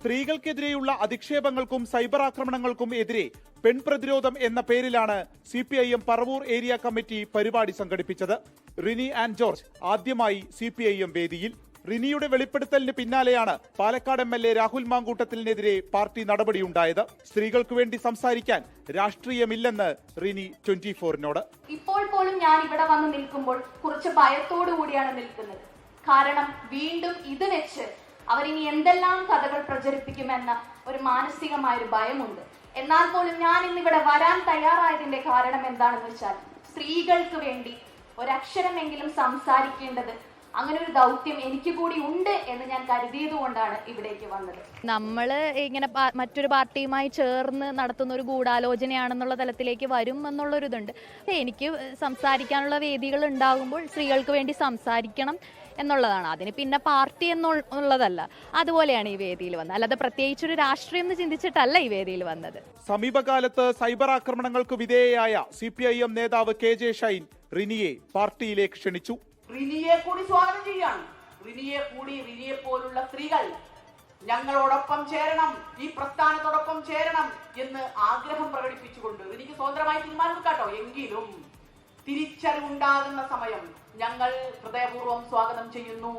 സ്ത്രീകൾക്കെതിരെയുള്ള അധിക്ഷേപങ്ങൾക്കും cyber ആക്രമണങ്ങൾക്കും എതിരെ പെൺപ്രതിരോധം എന്ന പേരിലാണ് CPIM പറവൂർ ഏരിയ കമ്മിറ്റി പരിപാടി സംഘടിപ്പിച്ചത്. റിനി ആൻഡ് ജോർജ് ആദ്യമായി CPIM വേദിയിൽ. റിനിയുടെ വെളിപ്പെടുത്തലിന് പിന്നാലെയാണ് പാലക്കാട് MLA രാഹുൽ മാങ്കൂട്ടത്തിനെതിരെ പാർട്ടി നടപടിയുണ്ടായത്. സ്ത്രീകൾക്ക് വേണ്ടി സംസാരിക്കാൻ രാഷ്ട്രീയമില്ലെന്ന് റിനി 24-നോട്. ഇപ്പോൾ പോലും ഞാൻ ഇവിടെ വന്ന് നിൽക്കുമ്പോൾ കുറച്ച് ഭയത്തോടു കൂടിയാണ് നിൽക്കുന്നത്. കാരണം വീണ്ടും ഇത് വെച്ച് അവരിനി എന്തെല്ലാം കഥകൾ പ്രചരിപ്പിക്കുമെന്ന ഒരു മാനസികമായൊരു ഭയമുണ്ട്. എന്നാൽ പോലും ഞാൻ ഇന്നിവിടെ വരാൻ തയ്യാറായതിന്റെ കാരണം എന്താണെന്ന് വെച്ചാൽ സ്ത്രീകൾക്ക് വേണ്ടി ഒരക്ഷരമെങ്കിലും സംസാരിക്കേണ്ടത് അങ്ങനെ ഒരു ദൗത്യം എനിക്ക് കൂടി ഉണ്ട് എന്ന് ഞാൻ കരുതിയത് കൊണ്ടാണ് ഇവിടേക്ക് വന്നത്. നമ്മള് ഇങ്ങനെ മറ്റൊരു പാർട്ടിയുമായി ചേർന്ന് നടത്തുന്ന ഒരു ഗൂഢാലോചനയാണെന്നുള്ള തലത്തിലേക്ക് വരും എന്നുള്ളൊരിതുണ്ട്. എനിക്ക് സംസാരിക്കാനുള്ള വേദികൾ ഉണ്ടാകുമ്പോൾ സ്ത്രീകൾക്ക് വേണ്ടി സംസാരിക്കണം എന്നുള്ളതാണ്. അതിന് പിന്നെ പാർട്ടി എന്നുള്ളതല്ല. അതുപോലെയാണ് ഈ വേദിയിൽ വന്നത്. അല്ലാതെ പ്രത്യേകിച്ചൊരു രാഷ്ട്രീയം എന്ന് ചിന്തിച്ചിട്ടല്ല ഈ വേദിയിൽ വന്നത്. സമീപകാലത്ത് സൈബർ ആക്രമണങ്ങൾക്ക് വിധേയയായ CPIM നേതാവ് KJ ഷൈൻ റിനിയെ പാർട്ടിയിലേക്ക് ക്ഷണിച്ചു. റിനിയെ കൂടി സ്വാഗതം ചെയ്യാണ്. റിനിയെ പോലുള്ള സ്ത്രീകൾ ഞങ്ങളോടൊപ്പം ചേരണം, ഈ പ്രസ്ഥാനത്തോടൊപ്പം ചേരണം എന്ന് ആഗ്രഹം പ്രകടിപ്പിച്ചുകൊണ്ട് റിനിക്ക് സ്വതന്ത്രമായി തീരുമാനമെടുക്കാട്ടോ. എങ്കിലും തിരിച്ചറിവുണ്ടാകുന്ന സമയം ഞങ്ങൾ ഹൃദയപൂർവ്വം സ്വാഗതം ചെയ്യുന്നു.